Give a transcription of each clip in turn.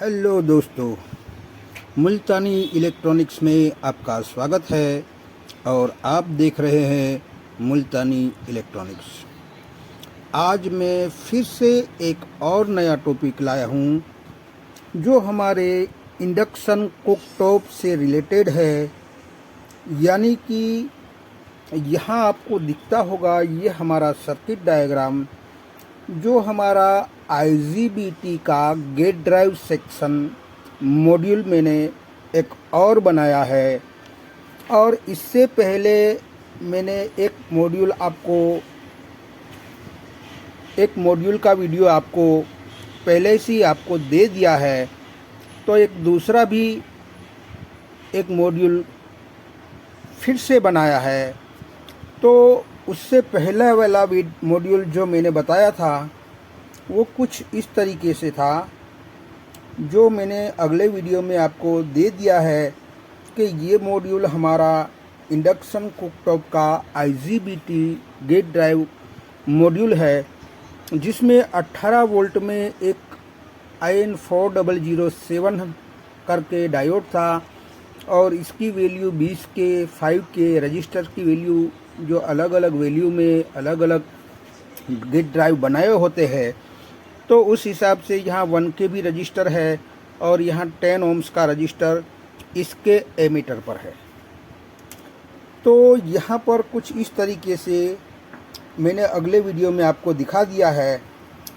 Hello दोस्तों, मुल्तानी electronics में आपका स्वागत है और आप देख रहे हैं मुल्तानी इलेक्ट्रॉनिक्स। आज मैं फिर से एक और नया टॉपिक लाया हूँ जो हमारे इंडक्शन कुकटॉप से रिलेटेड है। यानी कि यहाँ आपको दिखता होगा ये हमारा सर्किट डायग्राम जो हमारा IGBT का गेट ड्राइव सेक्शन मॉड्यूल मैंने एक और बनाया है। और इससे पहले मैंने एक मॉड्यूल का वीडियो आपको पहले से ही आपको दे दिया है। तो एक दूसरा भी एक मॉड्यूल फिर से बनाया है। तो उससे पहला वाला मॉड्यूल जो मैंने बताया था वो कुछ इस तरीके से था, जो मैंने अगले वीडियो में आपको दे दिया है कि ये मॉड्यूल हमारा इंडक्शन कुकटॉप का IGBT गेट ड्राइव मॉड्यूल है, जिसमें 18 वोल्ट में एक IN4007 करके डायोड था और इसकी वैल्यू 20 के 5 के रजिस्टर की वैल्यू जो अलग अलग वैल्यू में अलग अलग गेट ड्राइव बनाए होते हैं। तो उस हिसाब से यहाँ 1 के भी रजिस्टर है और यहाँ 10 ओम्स का रजिस्टर इसके एमीटर पर है। तो यहाँ पर कुछ इस तरीके से मैंने अगले वीडियो में आपको दिखा दिया है।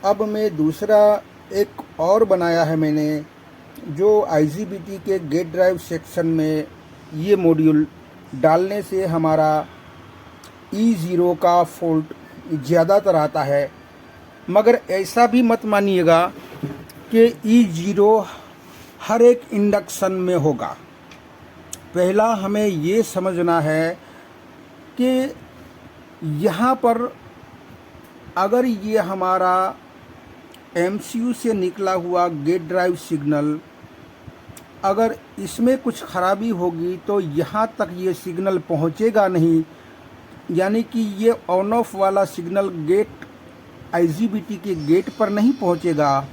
अब मैं दूसरा एक और बनाया है मैंने, जो IGBT के गेट ड्राइव सेक्शन में ये मॉड्यूल डालने से हमारा E0 का फॉल्ट ज़्यादातर आता है। मगर ऐसा भी मत मानिएगा कि E0 हर एक इंडक्शन में होगा। पहला हमें ये समझना है कि यहाँ पर अगर ये हमारा MCU से निकला हुआ गेट ड्राइव सिग्नल, अगर इसमें कुछ खराबी होगी तो यहाँ तक ये सिग्नल पहुँचेगा नहीं। यानी कि ये ऑन ऑफ वाला सिग्नल गेट IGBT के गेट पर नहीं पहुँचेगा।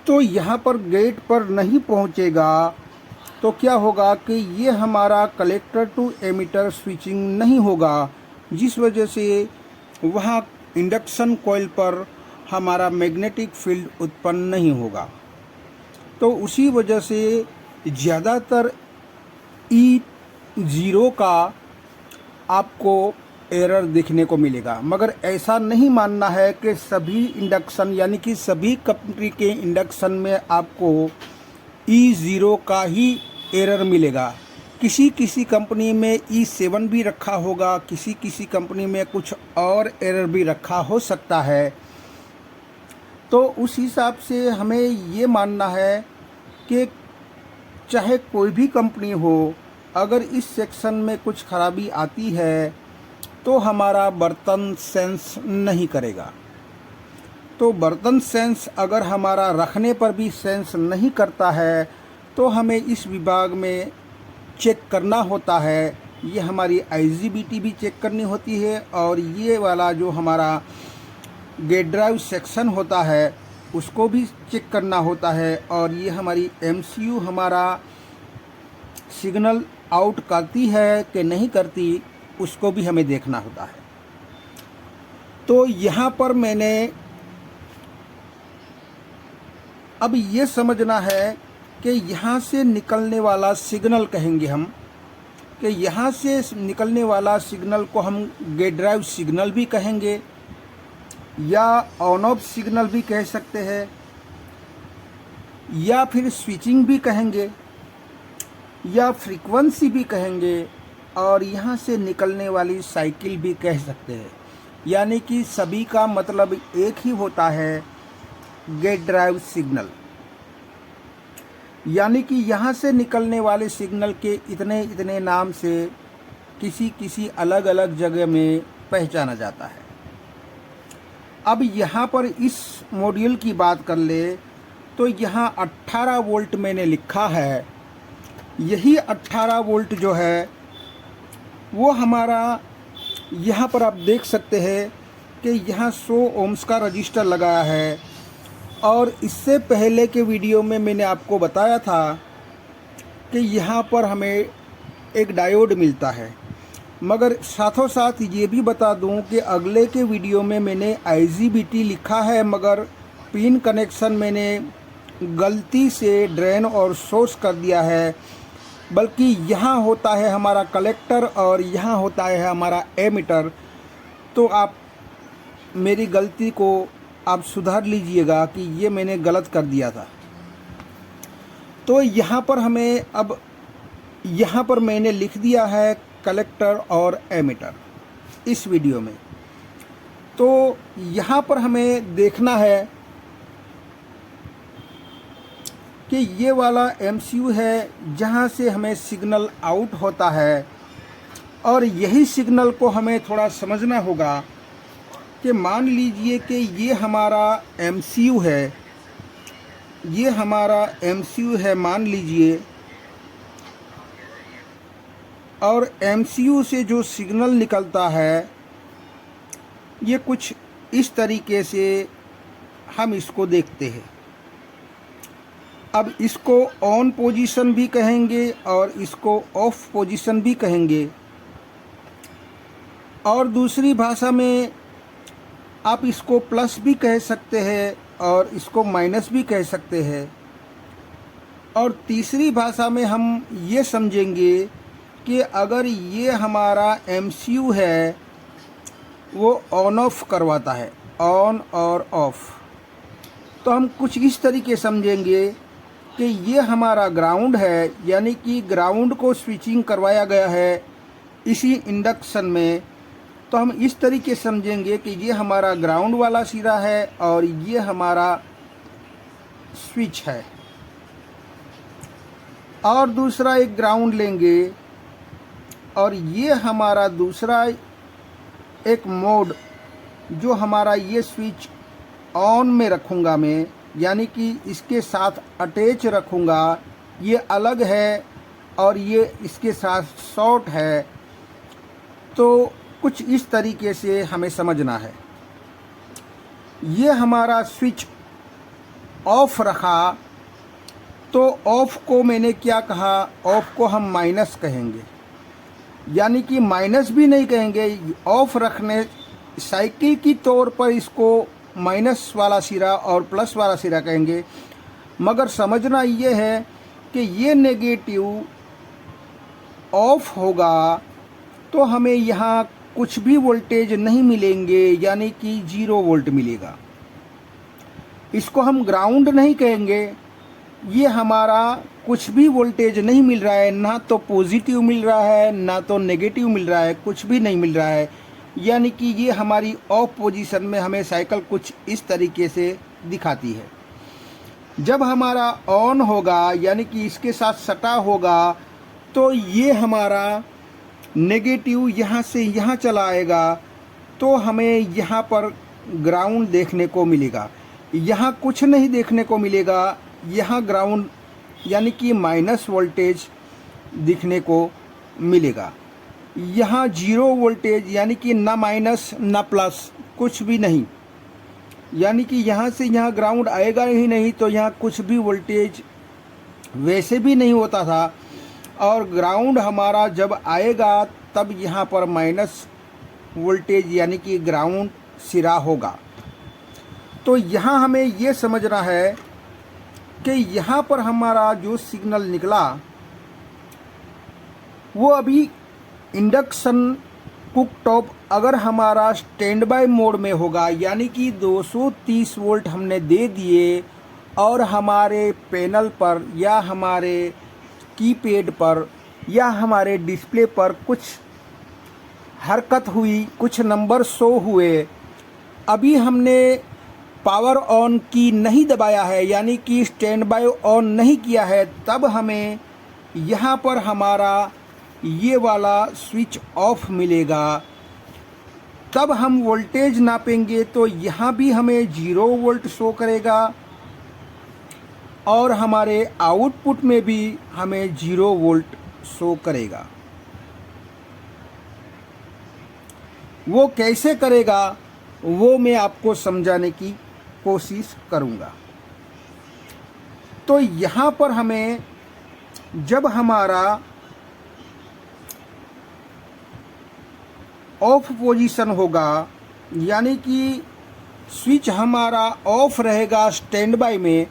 तो यहाँ पर गेट पर नहीं पहुँचेगा तो क्या होगा कि ये हमारा कलेक्टर टू एमीटर स्विचिंग नहीं होगा, जिस वजह से वहाँ इंडक्शन कॉइल पर हमारा मैग्नेटिक फील्ड उत्पन्न नहीं होगा। तो उसी वजह से ज़्यादातर E0 का आपको एरर देखने को मिलेगा। मगर ऐसा नहीं मानना है कि सभी इंडक्शन यानी कि सभी कंपनी के इंडक्शन में आपको E0 का ही एरर मिलेगा। किसी किसी कंपनी में E7 भी रखा होगा, किसी किसी कंपनी में कुछ और एरर भी रखा हो सकता है। तो उस हिसाब से हमें ये मानना है कि चाहे कोई भी कंपनी हो, अगर इस सेक्शन में कुछ खराबी आती है तो हमारा बर्तन सेंस नहीं करेगा। तो बर्तन सेंस अगर हमारा रखने पर भी सेंस नहीं करता है तो हमें इस विभाग में चेक करना होता है। ये हमारी IGBT भी चेक करनी होती है और ये वाला जो हमारा गेट ड्राइव सेक्शन होता है उसको भी चेक करना होता है। और ये हमारी MCU हमारा सिग्नल आउट करती है कि नहीं करती, उसको भी हमें देखना होता है। तो यहाँ पर मैंने अब ये समझना है कि यहाँ से निकलने वाला सिग्नल कहेंगे हम, कि यहाँ से निकलने वाला सिग्नल को हम गेट ड्राइव सिग्नल भी कहेंगे या ऑन ऑफ सिग्नल भी कह सकते हैं या फिर स्विचिंग भी कहेंगे या फ्रीक्वेंसी भी कहेंगे और यहाँ से निकलने वाली साइकिल भी कह सकते हैं। यानी कि सभी का मतलब एक ही होता है, गेट ड्राइव सिग्नल। यानी कि यहाँ से निकलने वाले सिग्नल के इतने इतने नाम से किसी किसी अलग अलग जगह में पहचाना जाता है। अब यहाँ पर इस मॉड्यूल की बात कर ले तो यहाँ 18 वोल्ट मैंने लिखा है। यही 18 वोल्ट जो है वो हमारा यहाँ पर आप देख सकते हैं कि यहाँ 100 ओम्स का रजिस्टर लगाया है, और इससे पहले के वीडियो में मैंने आपको बताया था कि यहाँ पर हमें एक डायोड मिलता है। मगर साथों साथ ये भी बता दूं कि अगले के वीडियो में मैंने IGBT लिखा है, मगर पिन कनेक्शन मैंने गलती से ड्रेन और सोर्स कर दिया है। बल्कि यहाँ होता है हमारा कलेक्टर और यहाँ होता है हमारा एमीटर। तो आप मेरी गलती को आप सुधार लीजिएगा कि ये मैंने गलत कर दिया था। तो यहाँ पर हमें अब यहाँ पर मैंने लिख दिया है कलेक्टर और एमीटर इस वीडियो में। तो यहाँ पर हमें देखना है कि ये वाला MCU है जहाँ से हमें सिग्नल आउट होता है, और यही सिग्नल को हमें थोड़ा समझना होगा कि मान लीजिए कि ये हमारा MCU है, ये हमारा MCU है मान लीजिए, और MCU से जो सिग्नल निकलता है ये कुछ इस तरीके से हम इसको देखते हैं। अब इसको ऑन पोजीशन भी कहेंगे और इसको ऑफ पोजीशन भी कहेंगे, और दूसरी भाषा में आप इसको प्लस भी कह सकते हैं और इसको माइनस भी कह सकते हैं, और तीसरी भाषा में हम ये समझेंगे कि अगर ये हमारा MCU है वो ऑन ऑफ करवाता है, ऑन और ऑफ, तो हम कुछ इस तरीके समझेंगे कि ये हमारा ग्राउंड है, यानी कि ग्राउंड को स्विचिंग करवाया गया है इसी इंडक्शन में। तो हम इस तरीके समझेंगे कि ये हमारा ग्राउंड वाला सिरा है और ये हमारा स्विच है, और दूसरा एक ग्राउंड लेंगे, और ये हमारा दूसरा एक मोड जो हमारा ये स्विच ऑन में रखूँगा मैं, यानी कि इसके साथ अटैच रखूँगा, ये अलग है और ये इसके साथ शॉर्ट है। तो कुछ इस तरीके से हमें समझना है। ये हमारा स्विच ऑफ रखा, तो ऑफ को मैंने क्या कहा, ऑफ को हम माइनस कहेंगे, यानी कि माइनस भी नहीं कहेंगे, ऑफ रखने साइकिल की तौर पर इसको माइनस वाला सिरा और प्लस वाला सिरा कहेंगे। मगर समझना ये है कि ये नेगेटिव ऑफ होगा तो हमें यहाँ कुछ भी वोल्टेज नहीं मिलेंगे, यानी कि 0 वोल्ट मिलेगा। इसको हम ग्राउंड नहीं कहेंगे, ये हमारा कुछ भी वोल्टेज नहीं मिल रहा है, ना तो पॉजिटिव मिल रहा है ना तो नेगेटिव मिल रहा है, कुछ भी नहीं मिल रहा है, यानी कि ये हमारी ऑफ पोजीशन में हमें साइकिल कुछ इस तरीके से दिखाती है। जब हमारा ऑन होगा यानी कि इसके साथ सटा होगा तो ये हमारा नेगेटिव यहाँ से यहाँ चला आएगा, तो हमें यहाँ पर ग्राउंड देखने को मिलेगा। यहाँ कुछ नहीं देखने को मिलेगा, यहाँ ग्राउंड यानी कि माइनस वोल्टेज दिखने को मिलेगा। यहाँ 0 वोल्टेज यानी कि ना माइनस ना प्लस, कुछ भी नहीं, यानी कि यहाँ से यहाँ ग्राउंड आएगा ही नहीं, तो यहाँ कुछ भी वोल्टेज वैसे भी नहीं होता था। और ग्राउंड हमारा जब आएगा तब यहाँ पर माइनस वोल्टेज यानी कि ग्राउंड सिरा होगा। तो यहाँ हमें ये समझना है कि यहाँ पर हमारा जो सिग्नल निकला वो अभी इंडक्शन कुकटॉप अगर हमारा स्टैंड बाय मोड में होगा, यानी कि 230 वोल्ट हमने दे दिए और हमारे पैनल पर या हमारे कीपैड पर या हमारे डिस्प्ले पर कुछ हरकत हुई, कुछ नंबर शो हुए, अभी हमने पावर ऑन की नहीं दबाया है यानी कि स्टैंड बाय ऑन नहीं किया है, तब हमें यहाँ पर हमारा ये वाला स्विच ऑफ मिलेगा। तब हम वोल्टेज नापेंगे तो यहाँ भी हमें 0 वोल्ट शो करेगा और हमारे आउटपुट में भी हमें 0 वोल्ट शो करेगा। वो कैसे करेगा वो मैं आपको समझाने की कोशिश करूँगा। तो यहाँ पर हमें जब हमारा ऑफ पोजीशन होगा, यानी कि स्विच हमारा ऑफ रहेगा स्टैंड बाय में,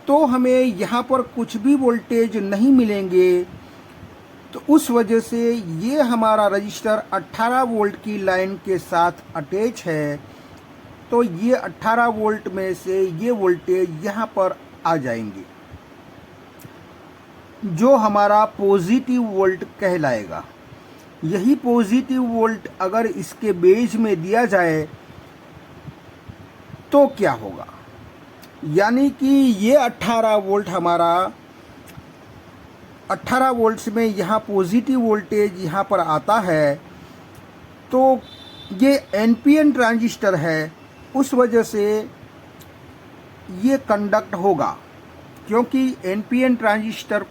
तो हमें यहाँ पर कुछ भी वोल्टेज नहीं मिलेंगे। तो उस वजह से ये हमारा रजिस्टर 18 वोल्ट की लाइन के साथ अटैच है। तो ये 18 वोल्ट में से ये वोल्टेज यहाँ पर आ जाएंगे, जो हमारा पॉजिटिव वोल्ट कहलाएगा। यही पॉजिटिव वोल्ट अगर इसके बेस में दिया जाए तो क्या होगा, यानी कि ये 18 वोल्ट हमारा 18 वोल्ट्स में यहाँ पॉजिटिव वोल्टेज यहाँ पर आता है। तो ये एनपीएन ट्रांजिस्टर है, उस वजह से ये कंडक्ट होगा, क्योंकि एनपीएन ट्रांजिस्टर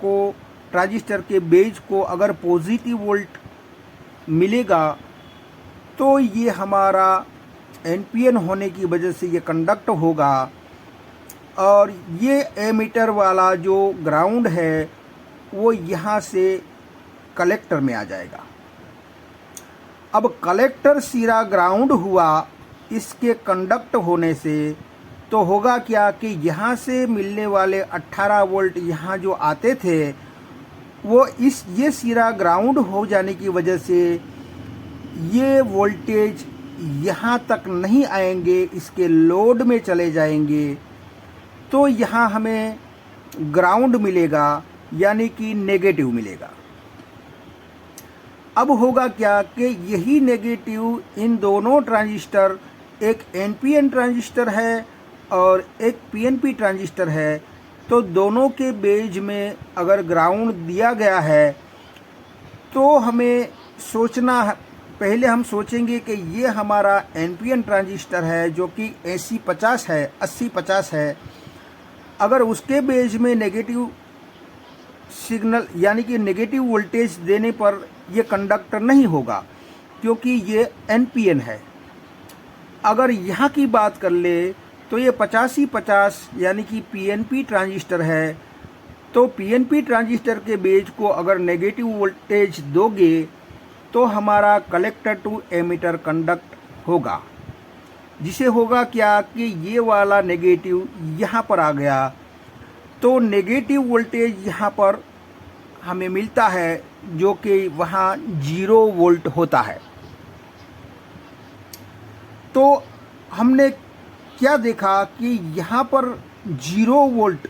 के बेस को अगर पॉजिटिव वोल्ट मिलेगा तो ये हमारा एनपीएन होने की वजह से ये कंडक्ट होगा। और ये एमीटर वाला जो ग्राउंड है वो यहाँ से कलेक्टर में आ जाएगा। अब कलेक्टर सिरा ग्राउंड हुआ इसके कंडक्ट होने से, तो होगा क्या कि यहाँ से मिलने वाले 18 वोल्ट यहाँ जो आते थे वो ये सिरा ग्राउंड हो जाने की वजह से ये वोल्टेज यहाँ तक नहीं आएंगे, इसके लोड में चले जाएंगे। तो यहाँ हमें ग्राउंड मिलेगा, यानी कि नेगेटिव मिलेगा। अब होगा क्या कि यही नेगेटिव इन दोनों ट्रांजिस्टर, एक एनपीएन ट्रांजिस्टर है और एक पीएनपी ट्रांजिस्टर है, तो दोनों के बेस में अगर ग्राउंड दिया गया है तो हमें सोचना, पहले हम सोचेंगे कि ये हमारा एनपीएन ट्रांजिस्टर है जो कि 80-50 है, 80-50 है। अगर उसके बेस में नेगेटिव सिग्नल यानी कि नेगेटिव वोल्टेज देने पर ये कंडक्टर नहीं होगा, क्योंकि ये एनपीएन है। अगर यहाँ की बात कर ले तो ये 50-50 यानी कि पीएनपी ट्रांजिस्टर है। तो पीएनपी ट्रांजिस्टर के बेस को अगर नेगेटिव वोल्टेज दोगे तो हमारा कलेक्टर टू एमीटर कंडक्ट होगा, जिसे होगा क्या कि ये वाला नेगेटिव यहाँ पर आ गया, तो नेगेटिव वोल्टेज यहाँ पर हमें मिलता है जो कि वहाँ 0 वोल्ट होता है। तो हमने क्या देखा कि यहाँ पर 0 वोल्ट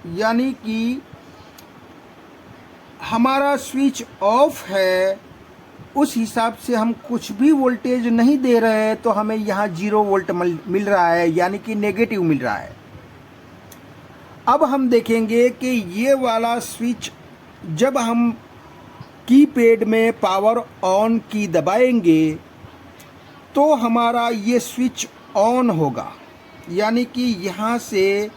यानी कि हमारा स्विच ऑफ है, उस हिसाब से हम कुछ भी वोल्टेज नहीं दे रहे हैं, तो हमें यहाँ 0 वोल्ट मिल रहा है, यानी कि नेगेटिव मिल रहा है। अब हम देखेंगे कि ये वाला स्विच जब हम कीपैड में पावर ऑन की दबाएंगे तो हमारा ये स्विच ऑन होगा, यानी कि यहाँ से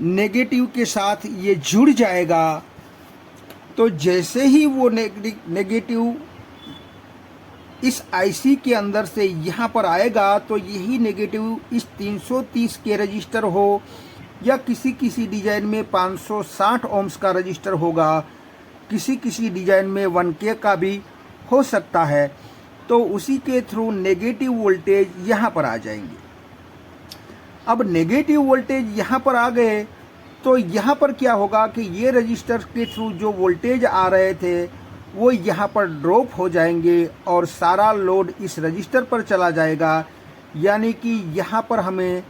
नेगेटिव के साथ ये जुड़ जाएगा। तो जैसे ही वो नेगेटिव इस आईसी के अंदर से यहाँ पर आएगा, तो यही नेगेटिव इस 330 के रजिस्टर हो या किसी डिज़ाइन में 560 ओम्स का रजिस्टर होगा, किसी डिज़ाइन में 1K का भी हो सकता है। तो उसी के थ्रू नेगेटिव वोल्टेज यहाँ पर आ जाएंगे। अब नेगेटिव वोल्टेज यहाँ पर आ गए तो यहाँ पर क्या होगा कि ये रजिस्टर के थ्रू जो वोल्टेज आ रहे थे वो यहाँ पर ड्रॉप हो जाएंगे और सारा लोड इस रजिस्टर पर चला जाएगा, यानी कि यहाँ पर हमें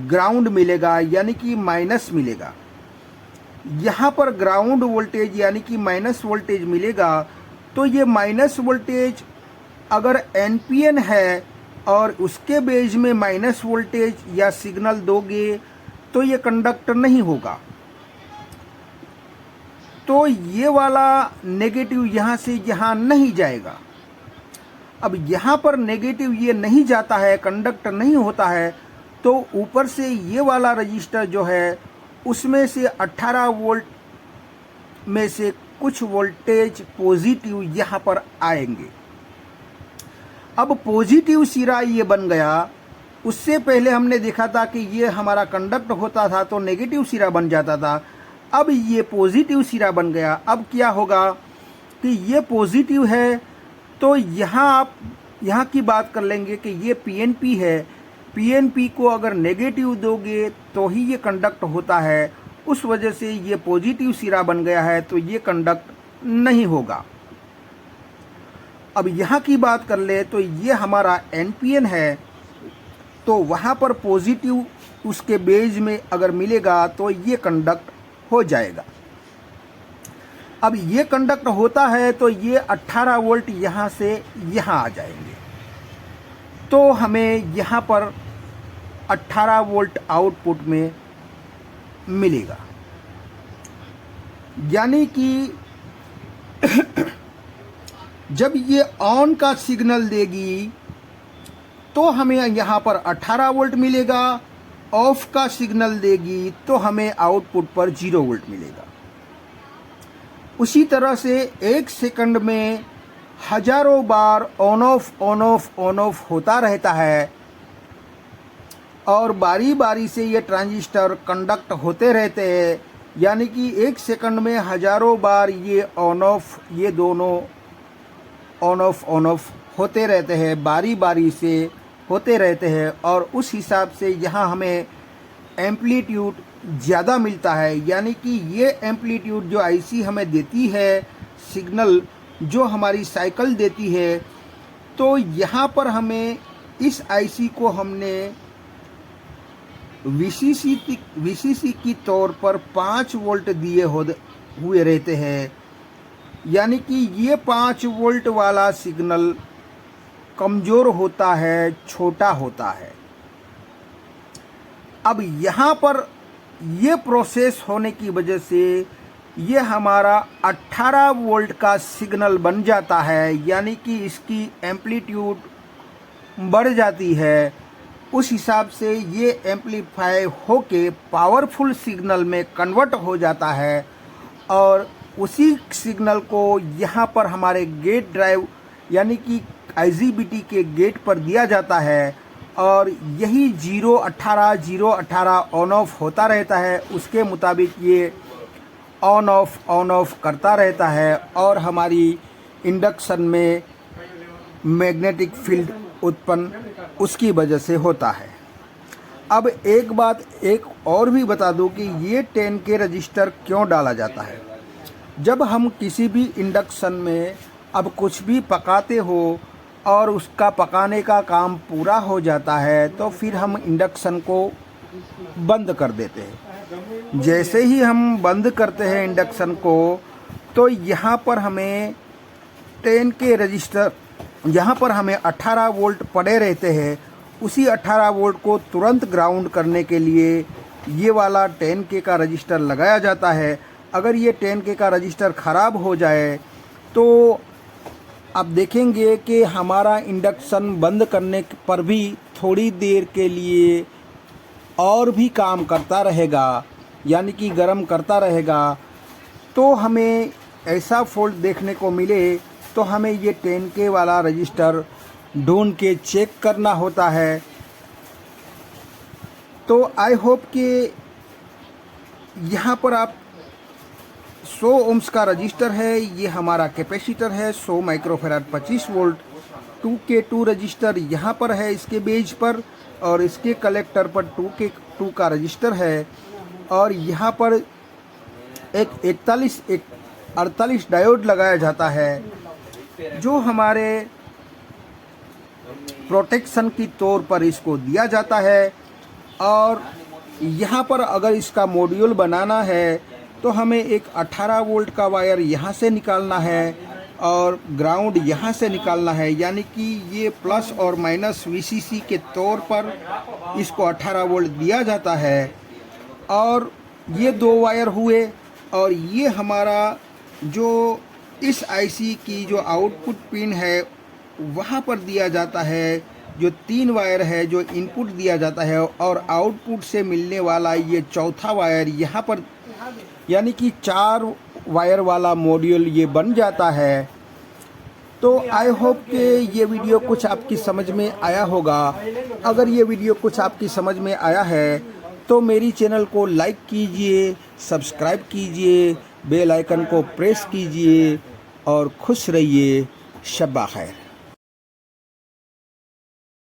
ग्राउंड मिलेगा, यानी कि माइनस मिलेगा। यहाँ पर ग्राउंड वोल्टेज यानी कि माइनस वोल्टेज मिलेगा। तो ये माइनस वोल्टेज अगर एनपीएन है और उसके बेस में माइनस वोल्टेज या सिग्नल दोगे तो ये कंडक्टर नहीं होगा। तो ये वाला नेगेटिव यहाँ से यहाँ नहीं जाएगा। अब यहाँ पर नेगेटिव ये नहीं जाता है, कंडक्टर नहीं होता है, तो ऊपर से ये वाला रजिस्टर जो है उसमें से 18 वोल्ट में से कुछ वोल्टेज पॉजिटिव यहाँ पर आएंगे। अब पॉजिटिव सिरा ये बन गया। उससे पहले हमने देखा था कि ये हमारा कंडक्ट होता था तो नेगेटिव सिरा बन जाता था। अब ये पॉजिटिव सिरा बन गया। अब क्या होगा कि ये पॉजिटिव है तो यहाँ आप यहाँ की बात कर लेंगे कि ये पीएनपी है। पीएनपी को अगर नेगेटिव दोगे तो ही ये कंडक्ट होता है, उस वजह से ये पॉजिटिव सिरा बन गया है तो ये कंडक्ट नहीं होगा। अब यहाँ की बात कर ले तो ये हमारा एनपीएन है, तो वहाँ पर पॉजिटिव उसके बेज में अगर मिलेगा तो ये कंडक्ट हो जाएगा। अब ये कंडक्ट होता है तो ये 18 वोल्ट यहाँ से यहाँ आ जाएंगे, तो हमें यहाँ पर 18 वोल्ट आउटपुट में मिलेगा। यानी कि जब ये ऑन का सिग्नल देगी तो हमें यहाँ पर 18 वोल्ट मिलेगा, ऑफ का सिग्नल देगी तो हमें आउटपुट पर 0 वोल्ट मिलेगा। उसी तरह से 1 सेकंड में हजारों बार ऑन ऑफ होता रहता है और बारी बारी से ये ट्रांजिस्टर कंडक्ट होते रहते हैं। यानी कि 1 सेकंड में हजारों बार ये ऑन ऑफ, ये दोनों ऑन ऑफ होते रहते हैं, बारी बारी से होते रहते हैं। और उस हिसाब से यहाँ हमें एम्पलीट्यूड ज़्यादा मिलता है। यानी कि ये एम्पलीट्यूड जो आईसी हमें देती है, सिग्नल जो हमारी साइकिल देती है, तो यहाँ पर हमें इस आईसी को हमने वीसीसी की तौर पर 5 वोल्ट दिए हुए रहते हैं। यानी कि ये 5 वोल्ट वाला सिग्नल कमज़ोर होता है, छोटा होता है। अब यहाँ पर ये प्रोसेस होने की वजह से ये हमारा 18 वोल्ट का सिग्नल बन जाता है। यानी कि इसकी एम्पलीट्यूड बढ़ जाती है। उस हिसाब से ये एम्पलीफाई होके पावरफुल सिग्नल में कन्वर्ट हो जाता है और उसी सिग्नल को यहाँ पर हमारे गेट ड्राइव यानी कि आईजीबीटी के गेट पर दिया जाता है और यही 0-18 ऑन ऑफ होता रहता है। उसके मुताबिक ये ऑन ऑफ करता रहता है और हमारी इंडक्शन में मैग्नेटिक फील्ड उत्पन्न उसकी वजह से होता है। अब एक बात एक और भी बता दूं कि ये 10K रजिस्टर क्यों डाला जाता है। जब हम किसी भी इंडक्शन में अब कुछ भी पकाते हो और उसका पकाने का काम पूरा हो जाता है तो फिर हम इंडक्शन को बंद कर देते हैं। जैसे ही हम बंद करते हैं इंडक्शन को तो यहाँ पर हमें 10K रजिस्टर, यहाँ पर हमें 18 वोल्ट पड़े रहते हैं। उसी 18 वोल्ट को तुरंत ग्राउंड करने के लिए ये वाला 10K का रजिस्टर लगाया जाता है। अगर ये 10K का रजिस्टर ख़राब हो जाए तो आप देखेंगे कि हमारा इंडक्शन बंद करने पर भी थोड़ी देर के लिए और भी काम करता रहेगा, यानी कि गर्म करता रहेगा। तो हमें ऐसा फॉल्ट देखने को मिले तो हमें ये 10K वाला रजिस्टर ढूंढ के चेक करना होता है। तो आई होप कि यहाँ पर आप 100 ओम्स का रजिस्टर है, ये हमारा कैपेसिटर है 100 माइक्रोफैराड 25 वोल्ट। 2K2 रजिस्टर यहाँ पर है इसके बेज पर और इसके कलेक्टर पर 2K2 का रजिस्टर है और यहाँ पर एक 48 डायोड लगाया जाता है जो हमारे प्रोटेक्शन की तौर पर इसको दिया जाता है। और यहाँ पर अगर इसका मॉड्यूल बनाना है तो हमें एक 18 वोल्ट का वायर यहाँ से निकालना है और ग्राउंड यहाँ से निकालना है। यानी कि ये प्लस और माइनस वीसीसी के तौर पर इसको 18 वोल्ट दिया जाता है। और ये 2 वायर हुए और ये हमारा जो इस आईसी की जो आउटपुट पिन है वहाँ पर दिया जाता है, जो 3 वायर है जो इनपुट दिया जाता है और आउटपुट से मिलने वाला ये चौथा वायर यहाँ पर, यानी कि 4 वायर वाला मॉड्यूल ये बन जाता है। तो आई होप कि ये वीडियो कुछ आपकी समझ में आया होगा। अगर ये वीडियो कुछ आपकी समझ में आया है तो मेरी चैनल को लाइक कीजिए, सब्सक्राइब कीजिए, बेल आइकन को प्रेस कीजिए और खुश रहिए। शब्बा खैर।